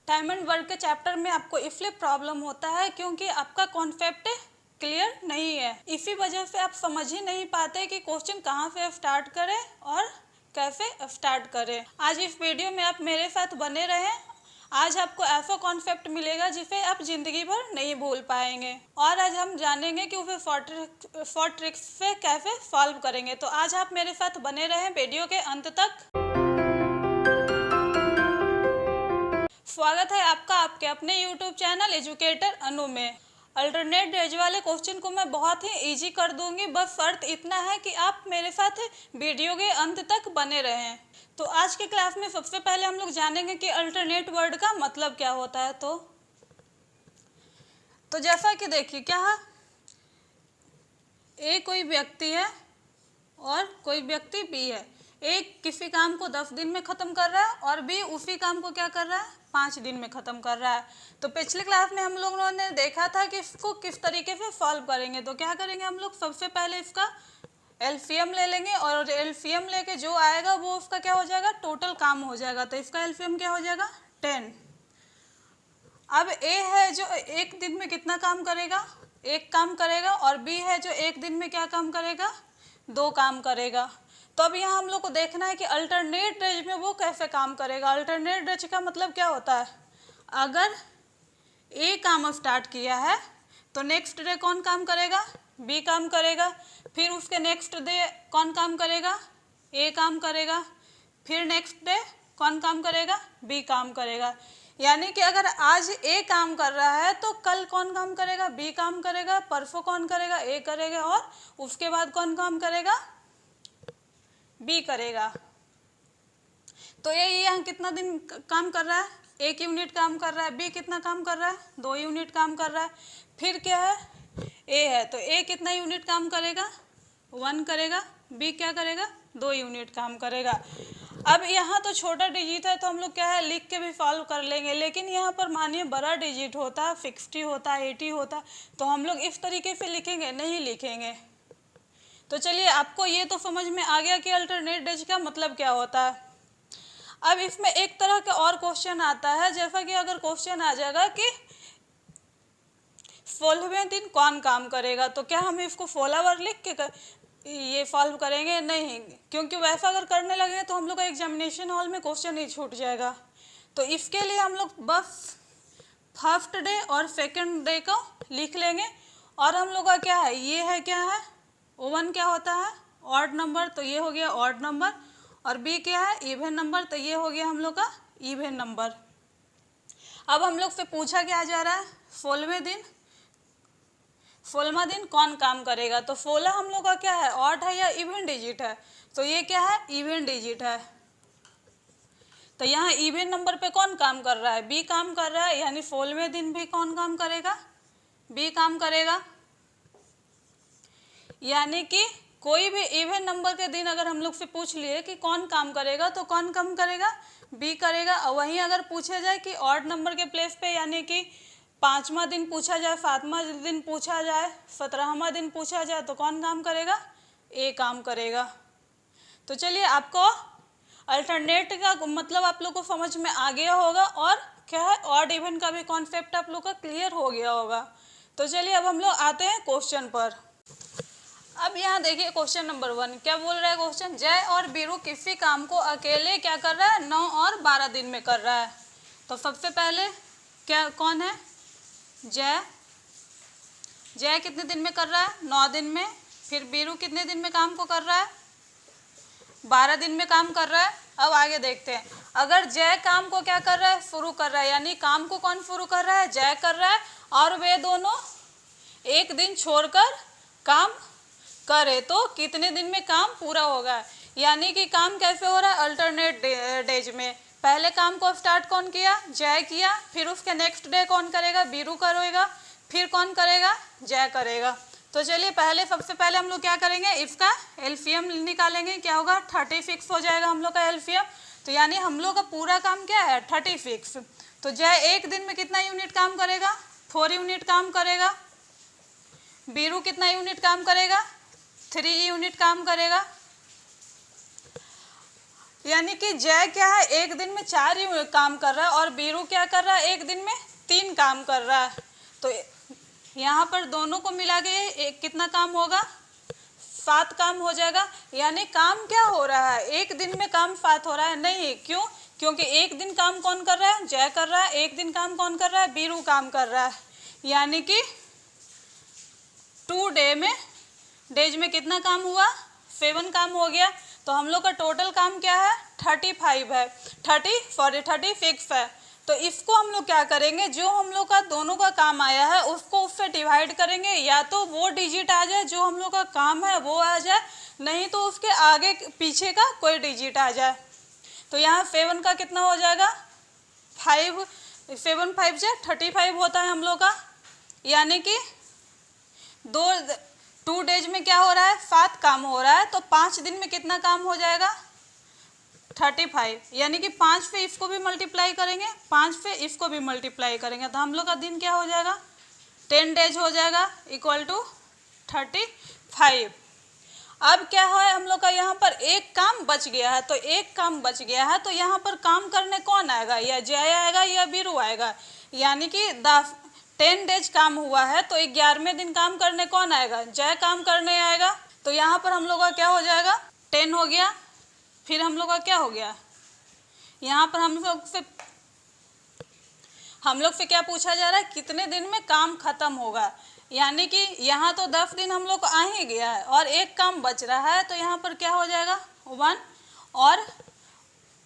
Time and work के chapter में आपको इसलिए प्रॉब्लम होता है क्योंकि आपका कॉन्सेप्ट क्लियर नहीं है। इसी वजह से आप समझ ही नहीं पाते कि क्वेश्चन कहाँ से स्टार्ट करें और कैसे स्टार्ट करें। आज इस वीडियो में आप मेरे साथ बने रहें। आज आपको ऐसा कॉन्सेप्ट मिलेगा जिसे आप जिंदगी भर नहीं भूल पाएंगे और आज हम जानेंगे कि उसे शॉर्ट ट्रिक्स से कैसे सॉल्व करेंगे। तो आज आप मेरे साथ बने रहें वीडियो के अंत तक। स्वागत है आपका आपके अपने YouTube चैनल एजुकेटर अनु में। अल्टरनेट डेज वाले क्वेश्चन को मैं बहुत ही इजी कर दूंगी, बस शर्त इतना है कि आप मेरे साथ वीडियो के अंत तक बने रहें। तो आज के क्लास में सबसे पहले हम लोग जानेंगे कि अल्टरनेट वर्ड का मतलब क्या होता है। तो जैसा कि देखिए क्या है, ए कोई व्यक्ति है और कोई व्यक्ति बी है। ए किसी काम को 10 दिन में ख़त्म कर रहा है और बी उसी काम को क्या कर रहा है, 5 दिन में ख़त्म कर रहा है। तो पिछले क्लास में हम लोगों ने देखा था कि इसको किस तरीके से सॉल्व करेंगे। तो क्या करेंगे हम लोग, सबसे पहले इसका एलसीएम ले लेंगे और एलसीएम लेके जो आएगा वो उसका क्या हो जाएगा, टोटल काम हो जाएगा। तो इसका एलसीएम क्या हो जाएगा, 10। अब ए है जो एक दिन में कितना काम करेगा, एक काम करेगा, और बी है जो एक दिन में क्या काम करेगा, 2 काम करेगा। तो अब यहाँ हम लोग को देखना है कि अल्टरनेट डेज में वो कैसे काम करेगा। अल्टरनेट डेज का मतलब क्या होता है, अगर ए काम स्टार्ट किया है तो नेक्स्ट डे कौन काम करेगा, बी काम करेगा। फिर उसके नेक्स्ट डे कौन काम करेगा, ए काम करेगा। फिर नेक्स्ट डे कौन काम करेगा, बी काम करेगा। यानी कि अगर आज ए काम कर रहा है तो कल कौन काम करेगा, बी काम करेगा। परसों कौन करेगा, ए करेगा। और उसके बाद कौन काम करेगा, बी करेगा। तो ये यहाँ कितना दिन काम कर रहा है, 1 यूनिट काम कर रहा है। बी कितना काम कर रहा है, 2 यूनिट काम कर रहा है। फिर क्या है, ए है तो ए कितना यूनिट काम करेगा, 1 करेगा। बी क्या करेगा, 2 यूनिट काम करेगा। अब यहाँ तो छोटा डिजिट है तो हम लोग क्या है, लिख के भी सॉल्व कर लेंगे। लेकिन यहाँ पर मानिए बड़ा डिजिट होता है, 60 होता है, 80 होता है, तो हम लोग इस तरीके से लिखेंगे, नहीं लिखेंगे। तो चलिए आपको ये तो समझ में आ गया कि अल्टरनेट डेज का मतलब क्या होता है। अब इसमें एक तरह का और क्वेश्चन आता है, जैसा कि अगर क्वेश्चन आ जाएगा कि 16वें दिन कौन काम करेगा, तो क्या हम इसको 16 बार लिख के ये सॉल्व करेंगे, नहीं। क्योंकि वैसा अगर करने लगे तो हम लोग का एग्जामिनेशन हॉल में क्वेश्चन ही छूट जाएगा। तो इसके लिए हम लोग बस फर्स्ट डे और सेकंड डे को लिख लेंगे। और हम लोग का क्या है, ये है क्या है, 1 क्या होता है, ऑड नंबर, तो ये हो गया ऑड नंबर। और बी क्या है, इवन नंबर, तो ये हो गया हम लोग का इवन नंबर। अब हम लोग से पूछा क्या जा रहा है, 16वें दिन कौन काम करेगा। तो 16 हम लोग का क्या है, ऑड है या इवन डिजिट है, तो ये क्या है, इवन डिजिट है। तो यहाँ इवन नंबर पे कौन काम कर रहा है, बी काम कर रहा है। यानी 16वें दिन भी कौन काम करेगा, बी काम करेगा। यानी कि कोई भी इवन नंबर के दिन अगर हम लोग से पूछ लिए कि कौन काम करेगा, तो कौन काम करेगा, बी करेगा। और वहीं अगर पूछा जाए कि ऑड नंबर के प्लेस पे, यानी कि 5वां दिन पूछा जाए, 7वां दिन पूछा जाए, 17वां दिन पूछा जाए, तो कौन काम करेगा, ए काम करेगा। तो चलिए आपको अल्टरनेट का मतलब आप लोग को समझ में आ गया होगा और क्या है, ऑड इवन का भी कॉन्सेप्ट आप लोग का क्लियर हो गया होगा। तो चलिए अब हम लोग आते हैं क्वेश्चन पर। अब यहाँ देखिए क्वेश्चन नंबर 1 क्या बोल रहा है क्वेश्चन, जय और बीरू किसी काम को अकेले क्या कर रहा है, 9 और 12 दिन में कर रहा है। तो सबसे पहले क्या कौन है, जय कितने दिन में कर रहा है, 9 दिन में। फिर बीरू कितने दिन में काम को कर रहा है, 12 दिन में काम कर रहा है। अब आगे देखते हैं, अगर जय काम को क्या कर रहा है, शुरू कर रहा है, यानी काम को कौन शुरू कर रहा है, जय कर रहा है, और वे दोनों एक दिन छोड़कर काम करे तो कितने दिन में काम पूरा होगा। यानी कि काम कैसे हो रहा है, अल्टरनेट डेज में। पहले काम को स्टार्ट कौन किया, जय किया। फिर उसके नेक्स्ट डे कौन करेगा, बीरू करेगा। फिर कौन करेगा, जय करेगा। तो चलिए सबसे पहले हम लोग क्या करेंगे, इसका एलसीएम निकालेंगे। क्या होगा, 36 हो जाएगा हम लोग का एलसीएम। तो यानी हम लोग का पूरा काम क्या है, 36। तो जय एक दिन में कितना यूनिट काम करेगा, 4 यूनिट काम करेगा। बीरू कितना यूनिट काम करेगा, 3 यूनिट काम करेगा। यानी कि जय क्या है, एक दिन में 4 ही काम कर रहा है और बीरू क्या कर रहा है, एक दिन में 3 काम कर रहा है। तो यहाँ पर दोनों को मिला के कितना काम होगा, 7 काम हो जाएगा। यानी काम क्या हो रहा है, एक दिन में काम 7 हो रहा है, नहीं, क्यों, क्योंकि एक दिन काम कौन कर रहा है, जय कर रहा है, एक दिन काम कौन कर रहा है, बीरू काम कर रहा है। यानी कि 2 डेज में कितना काम हुआ, 7 काम हो गया। तो हम लोग का टोटल काम क्या है, 35 है, 36 है। तो इसको हम लोग क्या करेंगे, जो हम लोग का दोनों का काम आया है उसको उससे डिवाइड करेंगे, या तो वो डिजिट आ जाए जो हम लोग का काम है वो आ जाए, नहीं तो उसके आगे पीछे का कोई डिजिट आ जाए। तो यहाँ 7 का कितना हो जाएगा, 5, 7 5 से 35 होता है हम लोग का। यानी कि 2 डेज में क्या हो रहा है, 7 काम हो रहा है। तो 5 दिन में कितना काम हो जाएगा, 35। यानी कि 5 पे इसको भी मल्टीप्लाई करेंगे, 5 पे इसको भी मल्टीप्लाई करेंगे, तो हम लोग का दिन क्या हो जाएगा, 10 डेज हो जाएगा, इक्वल टू 35। अब क्या है, हम लोग का यहाँ पर एक काम बच गया है। तो एक काम बच गया है, तो यहाँ पर काम करने कौन आएगा, या जय आएगा या बीरू आएगा। यानी कि 10 डेज काम हुआ है, तो 11वें दिन काम करने कौन आएगा, जय काम करने आएगा। तो यहाँ पर हम लोग का क्या हो जाएगा, 10 हो गया। फिर हम लोग का क्या हो गया, यहाँ पर हम लोग से क्या पूछा जा रहा है, कितने दिन में काम खत्म होगा। यानी कि यहाँ तो 10 दिन हम लोग को आ ही गया है और एक काम बच रहा है, तो यहाँ पर क्या हो जाएगा, 1। और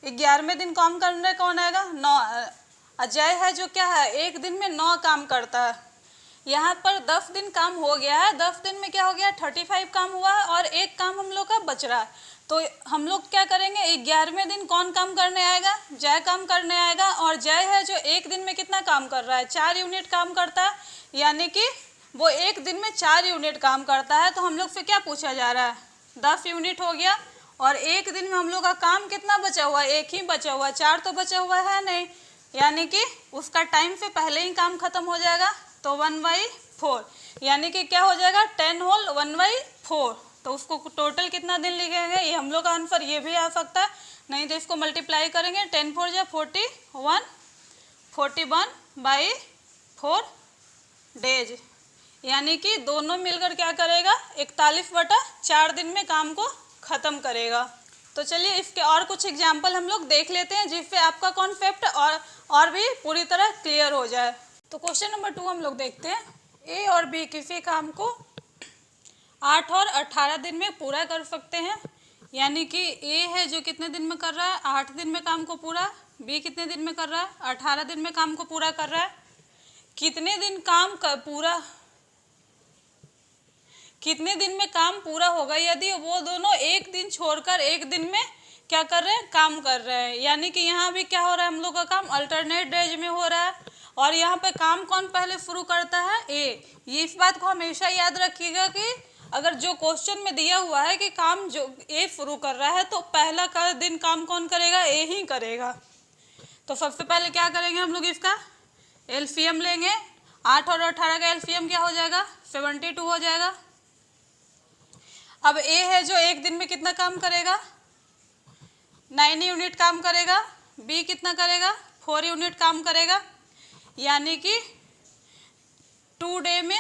11वें दिन काम करने कौन आएगा, 9। अजय है जो क्या है, एक दिन में 9 काम करता है। यहाँ पर 10 दिन काम हो गया है, 10 दिन में क्या हो गया, 35 काम हुआ है और एक काम हम लोग का बच रहा है। तो हम लोग क्या करेंगे, 11वें दिन कौन काम करने आएगा, जय काम करने आएगा। और जय है जो एक दिन में कितना काम कर रहा है, 4 यूनिट काम करता है। यानी कि वो एक दिन में 4 यूनिट काम करता है। तो हम लोग से क्या पूछा जा रहा है, 10 यूनिट हो गया और एक दिन में हम लोग का काम कितना बचा हुआ है, एक ही बचा हुआ है, 4 तो बचा हुआ है नहीं। यानी कि उसका टाइम से पहले ही काम खत्म हो जाएगा। तो 1/4 यानी कि क्या हो जाएगा, 10 होल 1/4। तो उसको टोटल कितना दिन लिखेंगे, ये हम लोग का आंसर ये भी आ सकता है, नहीं तो इसको मल्टीप्लाई करेंगे, 10 4 जा 41, 41/4 डेज। यानी कि दोनों मिलकर क्या करेगा, 41/4 दिन में काम को ख़त्म करेगा। तो चलिए इसके और कुछ एग्जाम्पल हम लोग देख लेते हैं, जिससे आपका कॉन्सेप्ट और भी पूरी तरह क्लियर हो जाए। तो क्वेश्चन नंबर 2 हम लोग देखते हैं, ए और बी किसी काम को 8 और 18 दिन में पूरा कर सकते हैं। यानी कि ए है जो कितने दिन में कर रहा है, 8 दिन में काम को पूरा, बी कितने दिन में कर रहा है, 18 दिन में काम को पूरा कर रहा है। कितने दिन में काम पूरा होगा यदि वो दोनों एक दिन छोड़कर एक दिन में क्या कर रहे हैं, काम कर रहे हैं। यानी कि यहाँ भी क्या हो रहा है, हम लोग का काम अल्टरनेट डेज में हो रहा है। और यहाँ पे काम कौन पहले शुरू करता है, ए। ये इस बात को हमेशा याद रखिएगा कि अगर जो क्वेश्चन में दिया हुआ है कि काम जो ए शुरू कर रहा है, तो पहला का दिन काम कौन करेगा, ए ही करेगा। तो सबसे पहले क्या करेंगे, हम लोग इसका एलसीएम लेंगे। 8 और 18 का एलसीएम क्या हो जाएगा, 72 हो जाएगा। अब ए है जो एक दिन में कितना काम करेगा, 9 यूनिट काम करेगा। बी कितना करेगा, 4 यूनिट काम करेगा। यानी कि 2 डे में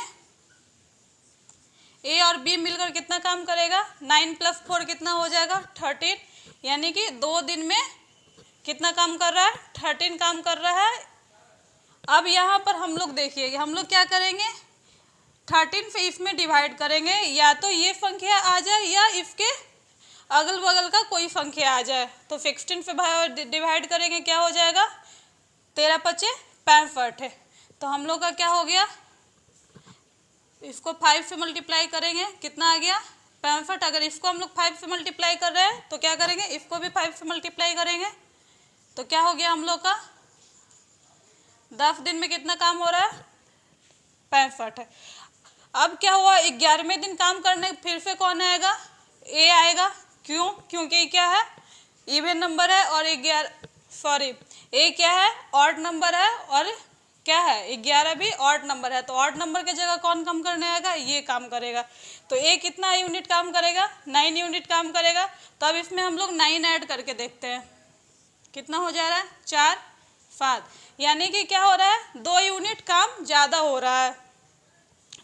ए और बी मिलकर कितना काम करेगा, 9 + 4 कितना हो जाएगा, 13। यानी कि 2 दिन में कितना काम कर रहा है, 13 काम कर रहा है। अब यहाँ पर हम लोग देखिए, हम लोग क्या करेंगे, 13 से इसमें डिवाइड करेंगे, या तो ये संख्या आ जाए या इसके अगल बगल का कोई संख्या आ जाए। तो 16 से डिवाइड करेंगे, क्या हो जाएगा, 13 × 5 = 65। तो हम लोग का क्या हो गया, इसको 5 से मल्टीप्लाई करेंगे, कितना आ गया, 65। अगर इसको हम लोग 5 से मल्टीप्लाई कर रहे हैं तो क्या करेंगे, इसको भी 5 से मल्टीप्लाई करेंगे। तो क्या हो गया हम लोग का, 10 दिन में कितना काम हो रहा है, 65। अब क्या हुआ, 11वें दिन काम करने फिर से कौन आएगा, ए आएगा। क्यों, क्योंकि क्या है, इवन नंबर है और ए क्या है, ऑड नंबर है और क्या है 11 भी ऑड नंबर है, तो ऑड नंबर की जगह कौन काम करने आएगा, ये काम करेगा। तो ए कितना यूनिट काम करेगा, 9 यूनिट काम करेगा। तो अब इसमें हम लोग 9 ऐड करके देखते हैं कितना हो जा रहा है, 4 5, यानी कि क्या हो रहा है, 2 यूनिट काम ज़्यादा हो रहा है।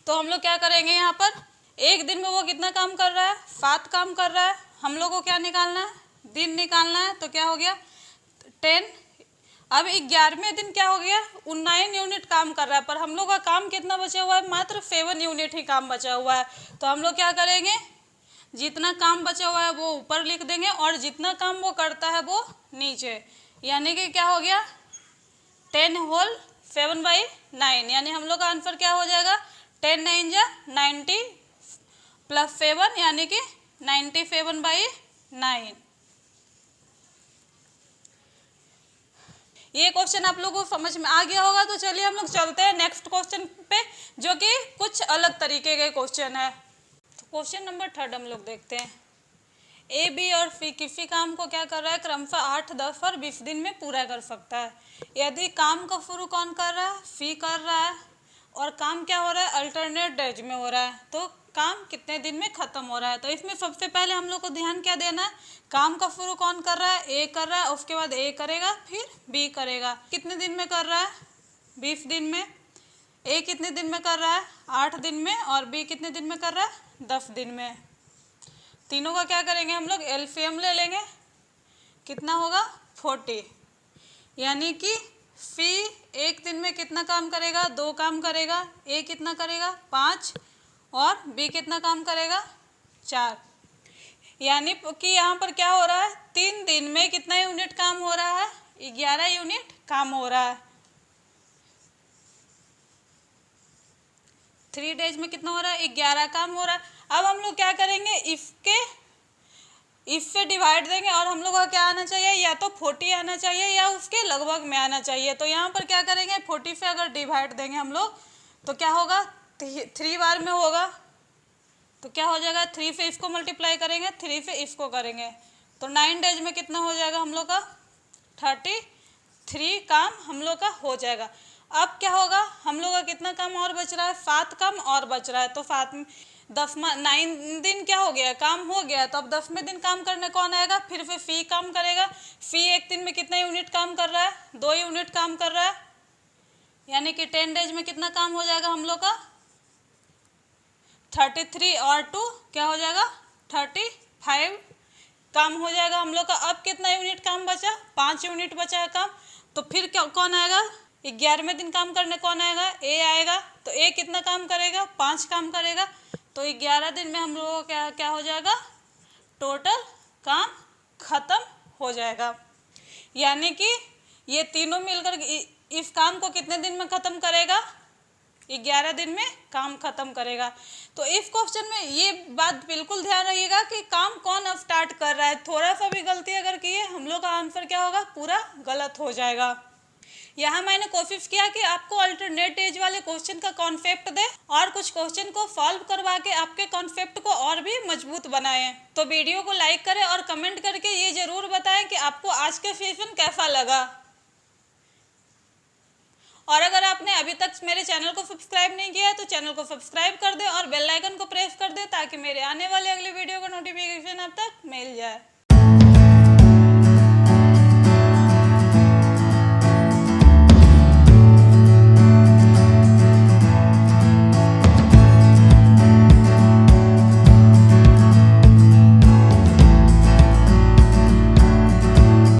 तो हम लोग क्या करेंगे, यहाँ पर एक दिन में वो कितना काम कर रहा है, 7 काम कर रहा है। हम लोग को क्या निकालना है, दिन निकालना है। तो क्या हो गया 10। अब 11वें दिन क्या हो गया, 9 यूनिट काम कर रहा है, पर हम लोग का काम कितना बचा हुआ है, मात्र 7 यूनिट ही काम बचा हुआ है। तो हम लोग क्या करेंगे, जितना काम बचा हुआ है वो ऊपर लिख देंगे और जितना काम वो करता है वो नीचे, यानी कि क्या हो गया 10 होल 7/9, यानी हम लोग का आंसर क्या हो जाएगा 10 9 जा 90 प्लस 7, यानी कि 97/9। ये क्वेश्चन आप लोगों को समझ में आ गया होगा। तो चलिए हम लोग चलते हैं नेक्स्ट क्वेश्चन पे, जो कि कुछ अलग तरीके के क्वेश्चन है। तो क्वेश्चन नंबर 3 हम लोग देखते हैं। ए बी और सी किसी काम को क्या कर रहा है, क्रमशः 8 10 और 20 दिन में पूरा कर सकता है। यदि काम का शुरू कौन कर रहा है, सी कर रहा है, और काम क्या हो रहा है, अल्टरनेट डेज में हो रहा है, तो काम कितने दिन में खत्म हो रहा है। तो इसमें सबसे पहले हम लोग को ध्यान क्या देना है, काम का शुरू कौन कर रहा है, ए कर रहा है, उसके बाद ए करेगा, फिर बी करेगा। कितने दिन में कर रहा है, 20 दिन में। ए कितने दिन में कर रहा है, 8 दिन में, और बी कितने दिन में कर रहा है, 10 दिन में। तीनों का क्या करेंगे, हम लोग एलसीएम ले लेंगे, कितना होगा 40, यानी कि सी एक दिन में कितना काम करेगा, 2 काम करेगा, ए कितना करेगा 5, और बी कितना काम करेगा 4, यानी कि यहाँ पर क्या हो रहा है, 3 दिन में कितना यूनिट काम हो रहा है, 11 यूनिट काम हो रहा है। 3 डेज में कितना हो रहा है, 11 काम हो रहा है। अब हम लोग क्या करेंगे, इससे डिवाइड देंगे, और हम लोग का क्या आना चाहिए, या तो 40 आना चाहिए या उसके लगभग में आना चाहिए। तो यहाँ पर क्या करेंगे, 40 से अगर डिवाइड देंगे हम लोग तो क्या होगा, 3 बार में होगा, तो क्या हो जाएगा, 3 से इसको मल्टीप्लाई करेंगे, 3 से इसको करेंगे, तो 9 डेज में कितना हो जाएगा हम लोग का 33 काम हम लोग का हो जाएगा। अब क्या होगा, हम लोग का कितना काम और बच रहा है, 7 काम और बच रहा है। तो 9 दिन क्या हो गया, काम हो गया। तो अब 10वें दिन काम करने कौन आएगा, फिर से फी काम करेगा। फी एक दिन में कितना यूनिट काम कर रहा है, 2 यूनिट काम कर रहा है, यानी कि 10 डेज में कितना काम हो जाएगा हम लोग का 33 और 2 क्या हो जाएगा 35 काम हो जाएगा हम लोग का। अब कितना यूनिट काम बचा, 5 यूनिट बचा है काम। तो फिर क्या कौन आएगा, 11वें दिन काम करने कौन आएगा, ए आएगा। तो ए कितना काम करेगा, 5 काम करेगा। तो 11 दिन में हम लोगों का क्या हो जाएगा, टोटल काम खत्म हो जाएगा। यानी कि ये तीनों मिलकर इस काम को कितने दिन में खत्म करेगा, 11 दिन में काम खत्म करेगा। तो इस क्वेश्चन में ये बात बिल्कुल ध्यान रखिएगा कि काम कौन अब स्टार्ट कर रहा है। थोड़ा सा भी गलती अगर किए हम लोग का आंसर क्या होगा, पूरा गलत हो जाएगा। यहाँ मैंने कोशिश किया कि आपको अल्टरनेट एज वाले क्वेश्चन का कॉन्सेप्ट दे और कुछ क्वेश्चन को सॉल्व करवा के आपके कॉन्सेप्ट को और भी मजबूत बनाएं। तो वीडियो को लाइक करें और कमेंट करके ये जरूर बताएं कि आपको आज का सेशन कैसा लगा। और अगर आपने अभी तक मेरे चैनल को सब्सक्राइब नहीं किया है तो चैनल को सब्सक्राइब कर दें और बेल आइकन को प्रेस कर दें ताकि मेरे आने वाले अगले वीडियो का नोटिफिकेशन आप तक मिल जाए।